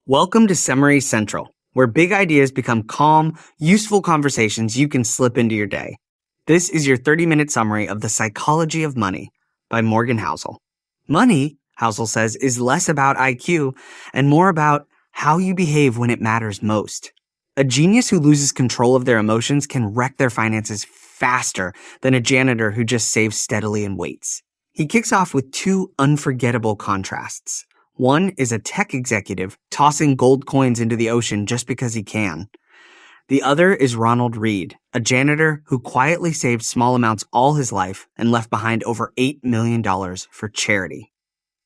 Welcome to Summary Central, where big ideas become calm, useful conversations you can slip into your day. This is your 30-minute summary of The Psychology of Money by Morgan Housel. Money, Housel says, is less about IQ and more about how you behave when it matters most. A genius who loses control of their emotions can wreck their finances faster than a janitor who just saves steadily and waits. He kicks off with two unforgettable contrasts. One is a tech executive tossing gold coins into the ocean just because he can. The other is Ronald Reed, a janitor who quietly saved small amounts all his life and left behind over $8 million for charity.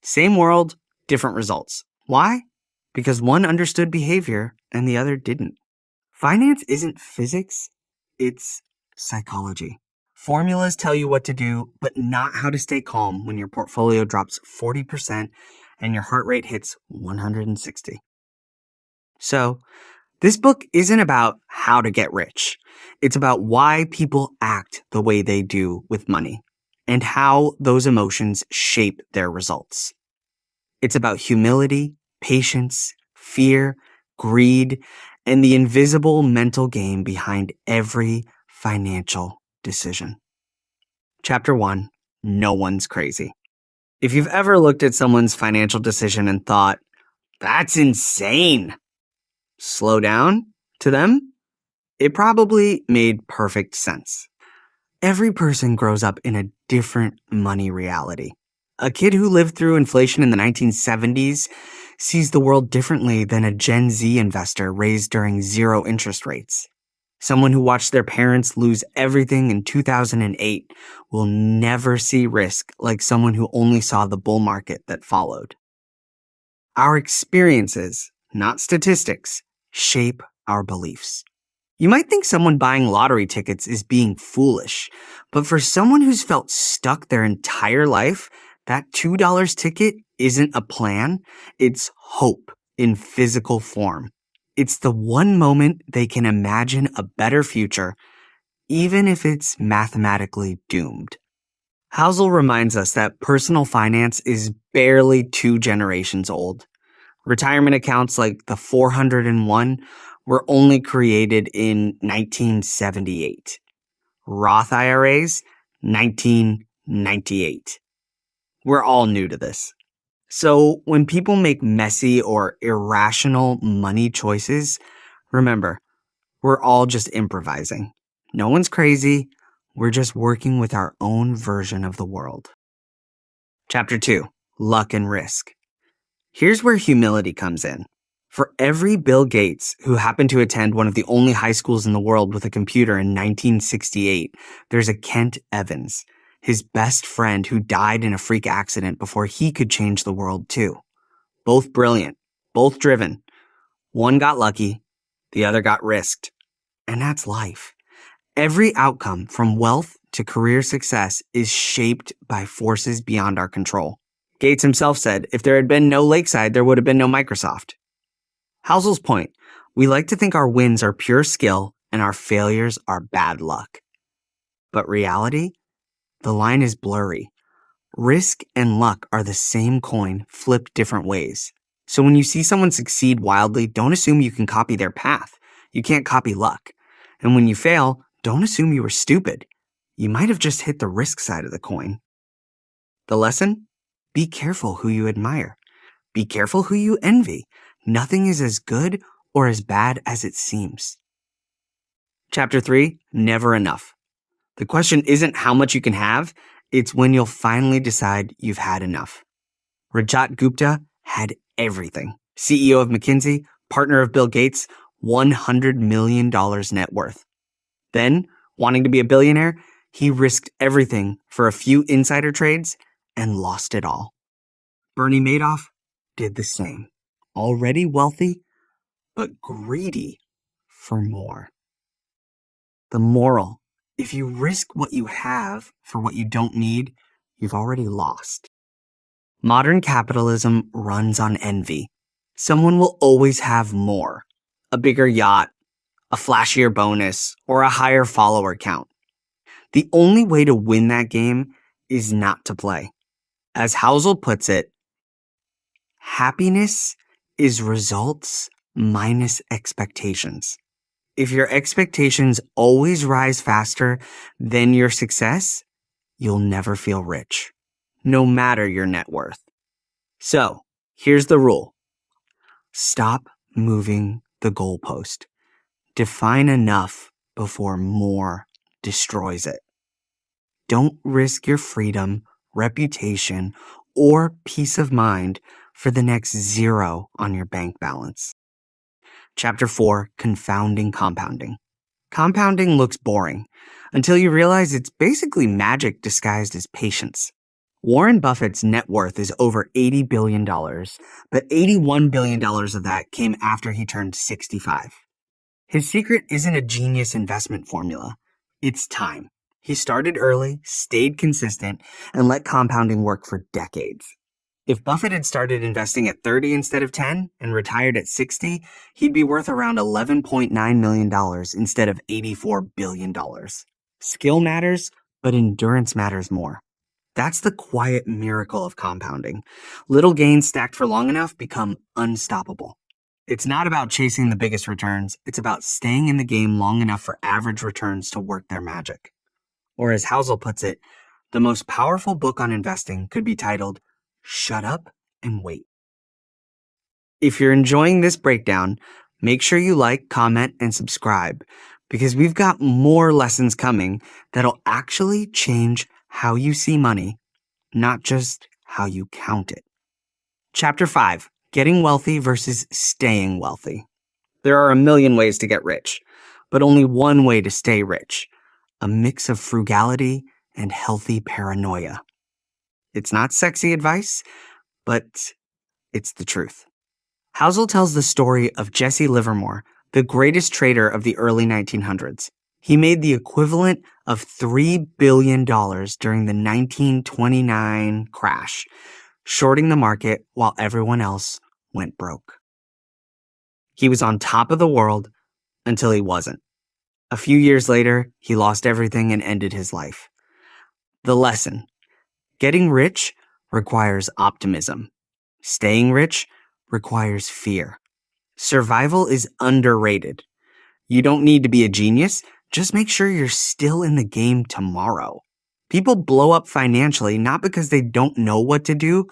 Same world, different results. Why? Because one understood behavior and the other didn't. Finance isn't physics, it's psychology. Formulas tell you what to do, but not how to stay calm when your portfolio drops 40% and your heart rate hits 160. So, this book isn't about how to get rich. It's about why people act the way they do with money and how those emotions shape their results. It's about humility, patience, fear, greed, and the invisible mental game behind every financial decision. Chapter 1, No One's Crazy. If you've ever looked at someone's financial decision and thought, that's insane, slow down, to them, it probably made perfect sense. Every person grows up in a different money reality. A kid who lived through inflation in the 1970s sees the world differently than a Gen Z investor raised during zero interest rates. Someone who watched their parents lose everything in 2008 will never see risk like someone who only saw the bull market that followed. Our experiences, not statistics, shape our beliefs. You might think someone buying lottery tickets is being foolish, but for someone who's felt stuck their entire life, that $2 ticket isn't a plan, it's hope in physical form. It's the one moment they can imagine a better future, even if it's mathematically doomed. Housel reminds us that personal finance is barely 2 generations old. Retirement accounts like the 401 were only created in 1978. Roth IRAs, 1998. We're all new to this. So when people make messy or irrational money choices, remember, we're all just improvising. No one's crazy. We're just working with our own version of the world. Chapter 2, Luck and Risk. Here's where humility comes in. For every Bill Gates who happened to attend one of the only high schools in the world with a computer in 1968, there's a Kent Evans, his best friend who died in a freak accident before he could change the world too. Both brilliant, both driven. One got lucky, the other got risked. And that's life. Every outcome from wealth to career success is shaped by forces beyond our control. Gates himself said, if there had been no Lakeside, there would have been no Microsoft. Housel's point, we like to think our wins are pure skill and our failures are bad luck. But reality? The line is blurry. Risk and luck are the same coin, flipped different ways. So when you see someone succeed wildly, don't assume you can copy their path. You can't copy luck. And when you fail, don't assume you were stupid. You might have just hit the risk side of the coin. The lesson? Be careful who you admire. Be careful who you envy. Nothing is as good or as bad as it seems. Chapter 3, Never Enough. The question isn't how much you can have, it's when you'll finally decide you've had enough. Rajat Gupta had everything. CEO of McKinsey, partner of Bill Gates, $100 million net worth. Then, wanting to be a billionaire, he risked everything for a few insider trades and lost it all. Bernie Madoff did the same. Already wealthy, but greedy for more. The moral, if you risk what you have for what you don't need, you've already lost. Modern capitalism runs on envy. Someone will always have more. A bigger yacht, a flashier bonus, or a higher follower count. The only way to win that game is not to play. As Housel puts it, happiness is results minus expectations. If your expectations always rise faster than your success, you'll never feel rich, no matter your net worth. So, here's the rule. Stop moving the goalpost. Define enough before more destroys it. Don't risk your freedom, reputation, or peace of mind for the next zero on your bank balance. Chapter 4, Confounding Compounding. Compounding looks boring until you realize it's basically magic disguised as patience. Warren Buffett's net worth is over $80 billion, but $81 billion of that came after he turned 65. His secret isn't a genius investment formula. It's time. He started early, stayed consistent, and let compounding work for decades. If Buffett had started investing at 30 instead of 10 and retired at 60, he'd be worth around $11.9 million instead of $84 billion. Skill matters, but endurance matters more. That's the quiet miracle of compounding. Little gains stacked for long enough become unstoppable. It's not about chasing the biggest returns. It's about staying in the game long enough for average returns to work their magic. Or as Housel puts it, the most powerful book on investing could be titled, Shut Up and Wait. If you're enjoying this breakdown, make sure you like, comment, and subscribe because we've got more lessons coming that'll actually change how you see money, not just how you count it. Chapter 5, Getting Wealthy versus Staying Wealthy. There are a million ways to get rich, but only one way to stay rich, a mix of frugality and healthy paranoia. It's not sexy advice, but it's the truth. Housel tells the story of Jesse Livermore, the greatest trader of the early 1900s. He made the equivalent of $3 billion during the 1929 crash, shorting the market while everyone else went broke. He was on top of the world until he wasn't. A few years later, he lost everything and ended his life. The lesson: getting rich requires optimism. Staying rich requires fear. Survival is underrated. You don't need to be a genius. Just make sure you're still in the game tomorrow. People blow up financially not because they don't know what to do,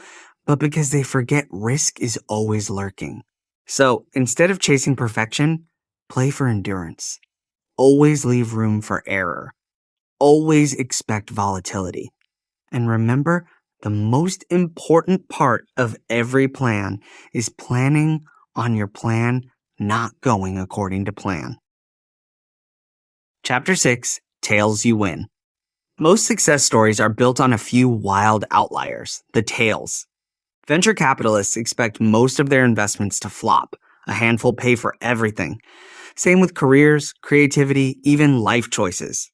but because they forget risk is always lurking. So instead of chasing perfection, play for endurance. Always leave room for error. Always expect volatility. And remember, the most important part of every plan is planning on your plan not going according to plan. Chapter 6, Tails You Win. Most success stories are built on a few wild outliers, the tails. Venture capitalists expect most of their investments to flop. A handful pay for everything. Same with careers, creativity, even life choices.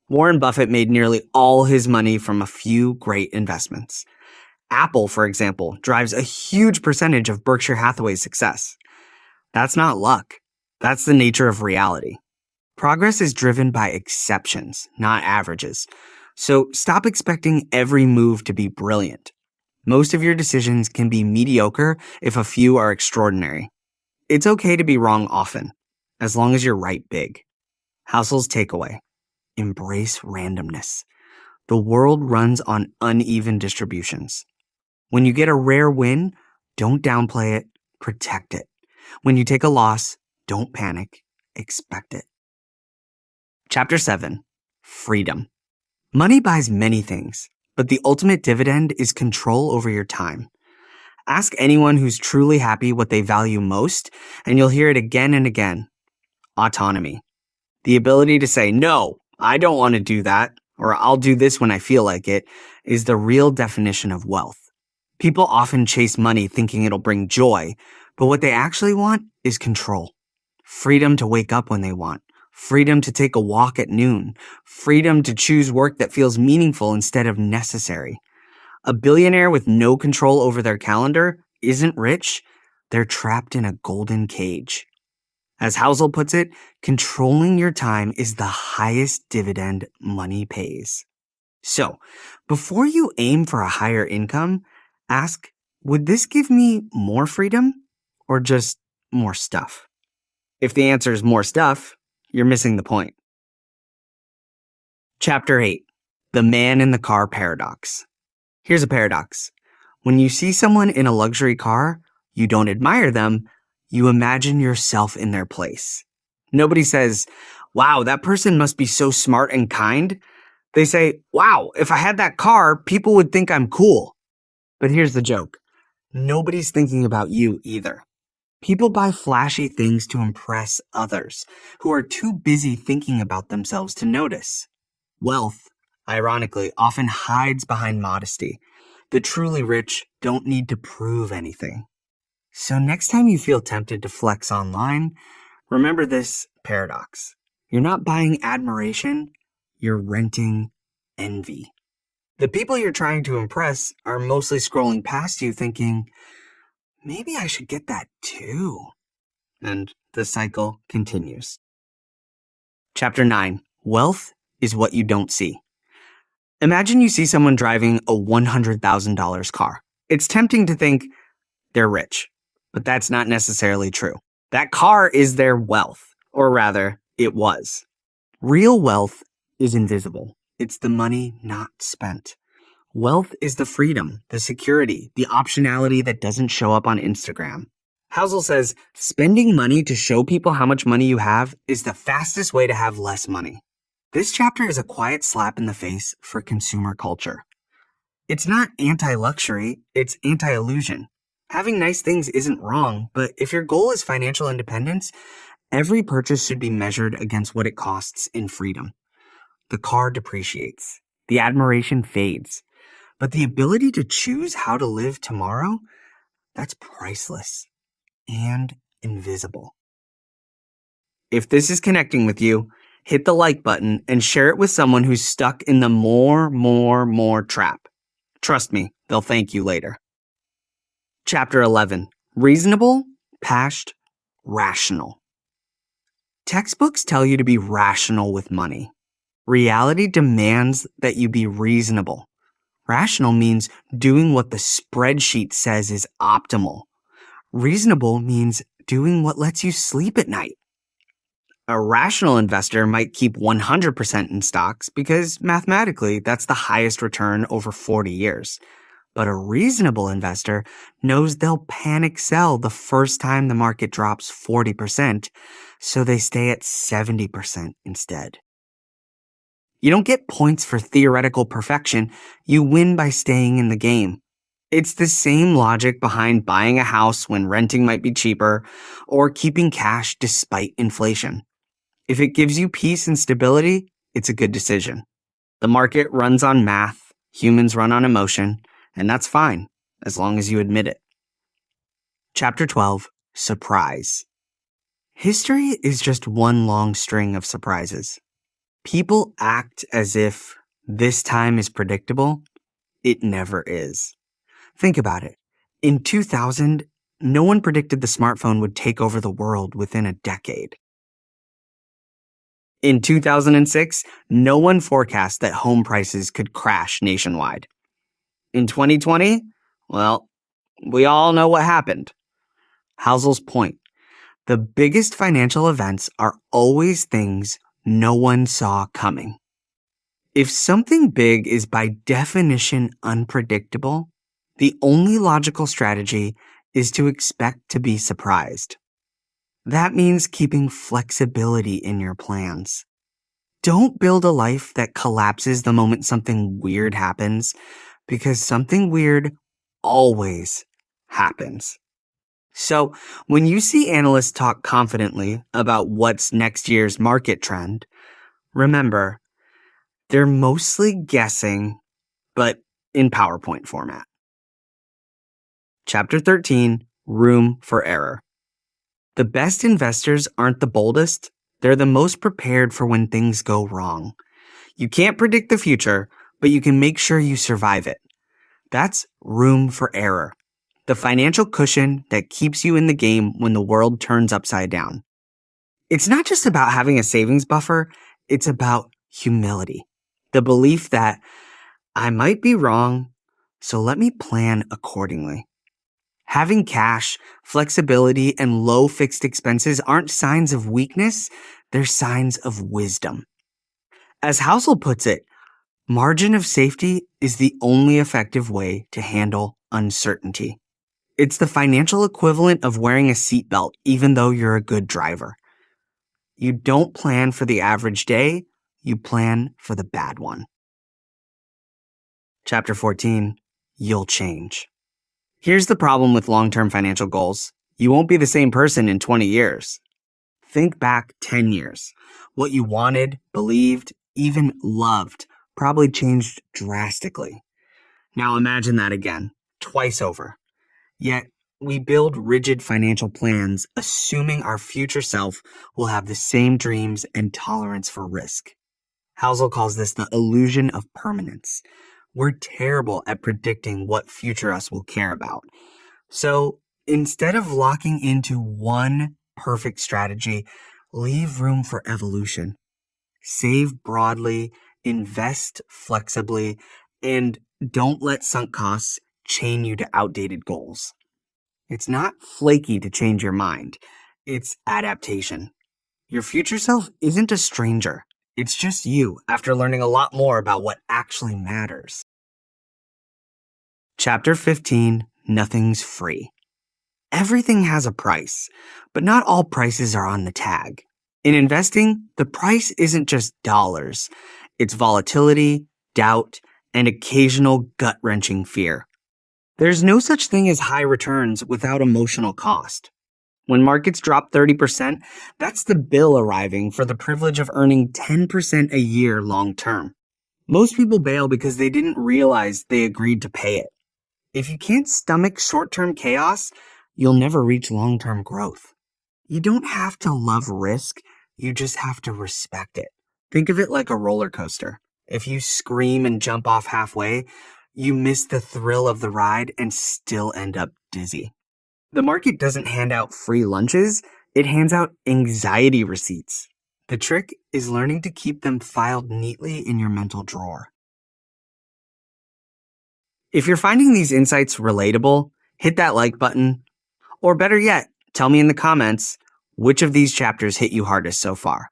Warren Buffett made nearly all his money from a few great investments. Apple, for example, drives a huge percentage of Berkshire Hathaway's success. That's not luck. That's the nature of reality. Progress is driven by exceptions, not averages. So stop expecting every move to be brilliant. Most of your decisions can be mediocre if a few are extraordinary. It's okay to be wrong often, as long as you're right big. Housel's takeaway: embrace randomness. The world runs on uneven distributions. When you get a rare win, don't downplay it, protect it. When you take a loss, don't panic, expect it. Chapter 7, Freedom. Money buys many things, but the ultimate dividend is control over your time. Ask anyone who's truly happy what they value most, and you'll hear it again and again. Autonomy. The ability to say, no, I don't want to do that, or I'll do this when I feel like it, is the real definition of wealth. People often chase money thinking it'll bring joy, but what they actually want is control. Freedom to wake up when they want. Freedom to take a walk at noon. Freedom to choose work that feels meaningful instead of necessary. A billionaire with no control over their calendar isn't rich. They're trapped in a golden cage. As Housel puts it, controlling your time is the highest dividend money pays. So, before you aim for a higher income, ask, would this give me more freedom or just more stuff? If the answer is more stuff, you're missing the point. Chapter 8. The Man in the Car Paradox. Here's a paradox. When you see someone in a luxury car, you don't admire them, you imagine yourself in their place. Nobody says, "Wow, that person must be so smart and kind." They say, "Wow, if I had that car, people would think I'm cool." But here's the joke. Nobody's thinking about you either. People buy flashy things to impress others who are too busy thinking about themselves to notice. Wealth, ironically, often hides behind modesty. The truly rich don't need to prove anything. So next time you feel tempted to flex online, remember this paradox. You're not buying admiration, you're renting envy. The people you're trying to impress are mostly scrolling past you thinking, maybe I should get that too. And the cycle continues. Chapter 9. Wealth is what you don't see. Imagine you see someone driving a $100,000 car. It's tempting to think they're rich, but that's not necessarily true. That car is their wealth, or rather, it was. Real wealth is invisible. It's the money not spent. Wealth is the freedom, the security, the optionality that doesn't show up on Instagram. Housel says, spending money to show people how much money you have is the fastest way to have less money. This chapter is a quiet slap in the face for consumer culture. It's not anti-luxury, it's anti-illusion. Having nice things isn't wrong, but if your goal is financial independence, every purchase should be measured against what it costs in freedom. The car depreciates. The admiration fades. But the ability to choose how to live tomorrow, that's priceless and invisible. If this is connecting with you, hit the like button and share it with someone who's stuck in the more trap. Trust me, they'll thank you later. Chapter 11. Reasonable, pashed, rational. Textbooks tell you to be rational with money. Reality demands that you be reasonable. Rational means doing what the spreadsheet says is optimal. Reasonable means doing what lets you sleep at night. A rational investor might keep 100% in stocks because mathematically that's the highest return over 40 years. But a reasonable investor knows they'll panic sell the first time the market drops 40%, so they stay at 70% instead. You don't get points for theoretical perfection, you win by staying in the game. It's the same logic behind buying a house when renting might be cheaper, or keeping cash despite inflation. If it gives you peace and stability, it's a good decision. The market runs on math, humans run on emotion, and that's fine, as long as you admit it. Chapter 12. Surprise. History is just one long string of surprises. People act as if this time is predictable. It never is. Think about it. In 2000, no one predicted the smartphone would take over the world within a decade. In 2006, no one forecast that home prices could crash nationwide. In 2020, well, we all know what happened. Housel's point. The biggest financial events are always things no one saw coming. If something big is by definition unpredictable, the only logical strategy is to expect to be surprised. That means keeping flexibility in your plans. Don't build a life that collapses the moment something weird happens, because something weird always happens. So, when you see analysts talk confidently about what's next year's market trend, remember, they're mostly guessing, but in PowerPoint format. Chapter 13, Room for Error. The best investors aren't the boldest, they're the most prepared for when things go wrong. You can't predict the future, but you can make sure you survive it. That's room for error. The financial cushion that keeps you in the game when the world turns upside down. It's not just about having a savings buffer, it's about humility. The belief that I might be wrong, so let me plan accordingly. Having cash, flexibility, and low fixed expenses aren't signs of weakness, they're signs of wisdom. As Housel puts it, margin of safety is the only effective way to handle uncertainty. It's the financial equivalent of wearing a seatbelt even though you're a good driver. You don't plan for the average day, you plan for the bad one. Chapter 14, You'll Change. Here's the problem with long-term financial goals. You won't be the same person in 20 years. Think back 10 years. What you wanted, believed, even loved probably changed drastically. Now imagine that again, twice over. Yet, we build rigid financial plans assuming our future self will have the same dreams and tolerance for risk. Housel calls this the illusion of permanence. We're terrible at predicting what future us will care about. So, instead of locking into one perfect strategy, leave room for evolution. Save broadly, invest flexibly, and don't let sunk costs chain you to outdated goals. It's not flaky to change your mind. It's adaptation. Your future self isn't a stranger. It's just you after learning a lot more about what actually matters. Chapter 15, Nothing's Free. Everything has a price, but not all prices are on the tag. In investing, the price isn't just dollars. It's volatility, doubt, and occasional gut-wrenching fear. There's no such thing as high returns without emotional cost. When markets drop 30%, that's the bill arriving for the privilege of earning 10% a year long term. Most people bail because they didn't realize they agreed to pay it. If you can't stomach short-term chaos, you'll never reach long-term growth. You don't have to love risk, you just have to respect it. Think of it like a roller coaster. If you scream and jump off halfway, you miss the thrill of the ride and still end up dizzy. The market doesn't hand out free lunches, it hands out anxiety receipts. The trick is learning to keep them filed neatly in your mental drawer. If you're finding these insights relatable, hit that like button. Or better yet, tell me in the comments which of these chapters hit you hardest so far.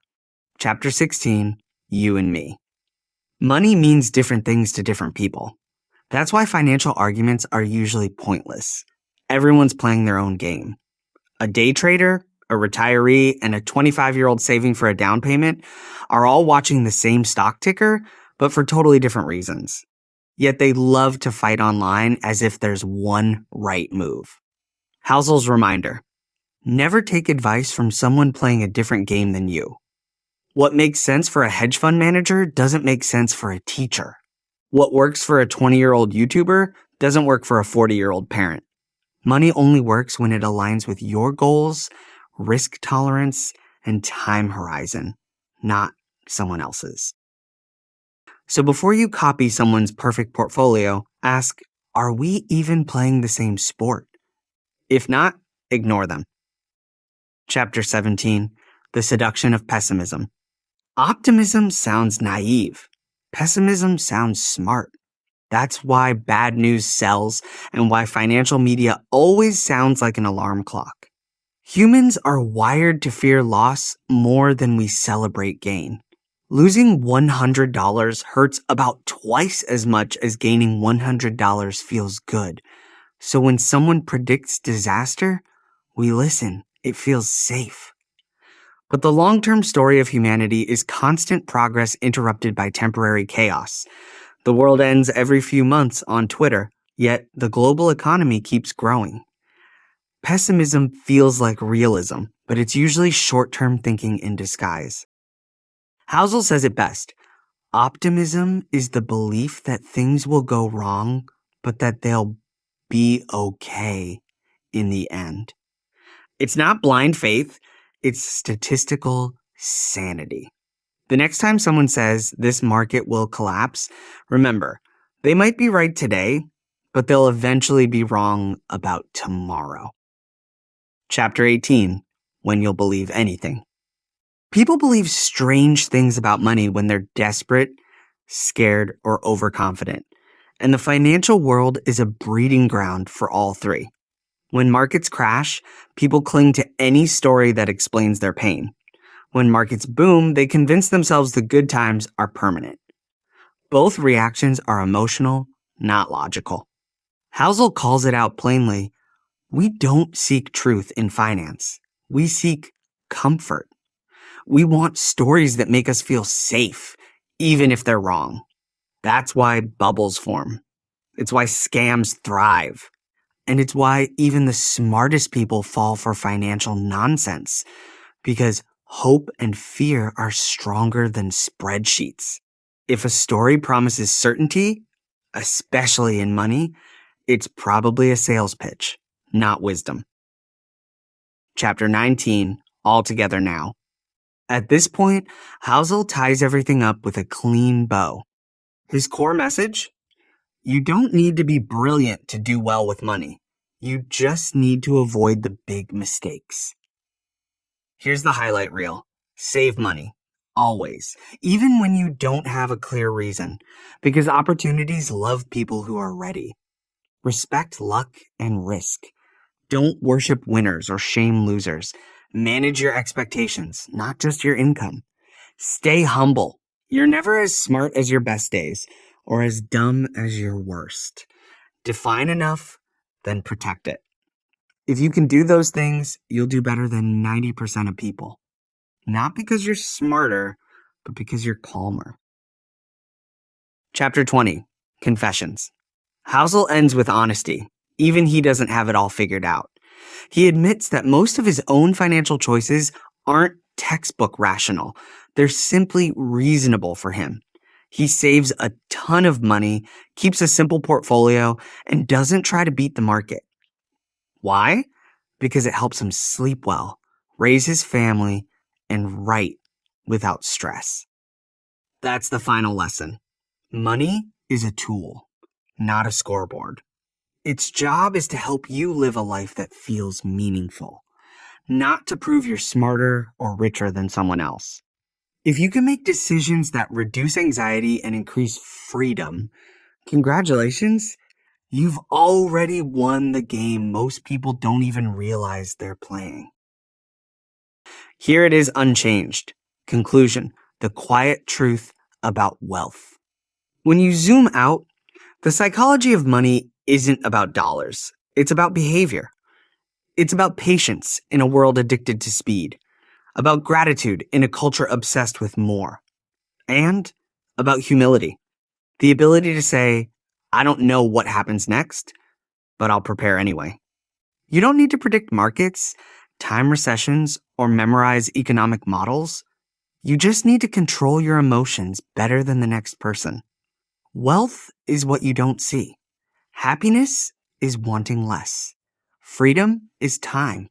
Chapter 16, You and Me. Money means different things to different people. That's why financial arguments are usually pointless. Everyone's playing their own game. A day trader, a retiree, and a 25-year-old saving for a down payment are all watching the same stock ticker, but for totally different reasons. Yet they love to fight online as if there's one right move. Housel's reminder: never take advice from someone playing a different game than you. What makes sense for a hedge fund manager doesn't make sense for a teacher. What works for a 20-year-old YouTuber doesn't work for a 40-year-old parent. Money only works when it aligns with your goals, risk tolerance, and time horizon, not someone else's. So before you copy someone's perfect portfolio, ask, are we even playing the same sport? If not, ignore them. Chapter 17, The Seduction of Pessimism. Optimism sounds naive. Pessimism sounds smart. That's why bad news sells and why financial media always sounds like an alarm clock. Humans are wired to fear loss more than we celebrate gain. Losing $100 hurts about twice as much as gaining $100 feels good. So when someone predicts disaster, we listen. It feels safe. But the long-term story of humanity is constant progress interrupted by temporary chaos. The world ends every few months on Twitter, yet the global economy keeps growing. Pessimism feels like realism, but it's usually short-term thinking in disguise. Housel says it best: optimism is the belief that things will go wrong, but that they'll be okay in the end. It's not blind faith, it's statistical sanity. The next time someone says this market will collapse, remember, they might be right today, but they'll eventually be wrong about tomorrow. Chapter 18, When You'll Believe Anything. People believe strange things about money when they're desperate, scared, or overconfident. And the financial world is a breeding ground for all three. When markets crash, people cling to any story that explains their pain. When markets boom, they convince themselves the good times are permanent. Both reactions are emotional, not logical. Housel calls it out plainly. We don't seek truth in finance. We seek comfort. We want stories that make us feel safe, even if they're wrong. That's why bubbles form. It's why scams thrive. And it's why even the smartest people fall for financial nonsense. Because hope and fear are stronger than spreadsheets. If a story promises certainty, especially in money, it's probably a sales pitch, not wisdom. Chapter 19, All Together Now. At this point, Housel ties everything up with a clean bow. His core message? You don't need to be brilliant to do well with money. You just need to avoid the big mistakes. Here's the highlight reel. Save money. Always. Even when you don't have a clear reason. Because opportunities love people who are ready. Respect luck and risk. Don't worship winners or shame losers. Manage your expectations, not just your income. Stay humble. You're never as smart as your best days or as dumb as your worst. Define enough, then protect it. If you can do those things, you'll do better than 90% of people. Not because you're smarter, but because you're calmer. Chapter 20, Confessions. Housel ends with honesty. Even he doesn't have it all figured out. He admits that most of his own financial choices aren't textbook rational. They're simply reasonable for him. He saves a ton of money, keeps a simple portfolio, and doesn't try to beat the market. Why? Because it helps him sleep well, raise his family, and write without stress. That's the final lesson. Money is a tool, not a scoreboard. Its job is to help you live a life that feels meaningful, not to prove you're smarter or richer than someone else. If you can make decisions that reduce anxiety and increase freedom, congratulations, you've already won the game most people don't even realize they're playing. Here it is unchanged. Conclusion: the quiet truth about wealth. When you zoom out, the psychology of money isn't about dollars. It's about behavior. It's about patience in a world addicted to speed, about gratitude in a culture obsessed with more, and about humility, the ability to say, I don't know what happens next, but I'll prepare anyway. You don't need to predict markets, time recessions, or memorize economic models. You just need to control your emotions better than the next person. Wealth is what you don't see. Happiness is wanting less. Freedom is time.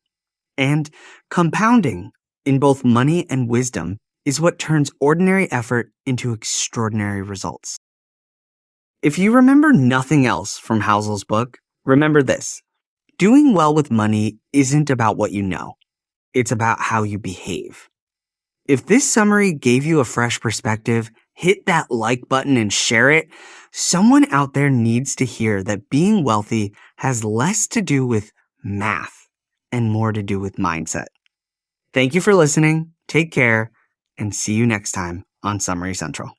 And compounding in both money and wisdom is what turns ordinary effort into extraordinary results. If you remember nothing else from Housel's book, remember this. Doing well with money isn't about what you know. It's about how you behave. If this summary gave you a fresh perspective, hit that like button and share it. Someone out there needs to hear that being wealthy has less to do with math and more to do with mindset. Thank you for listening, take care, and see you next time on Summary Central.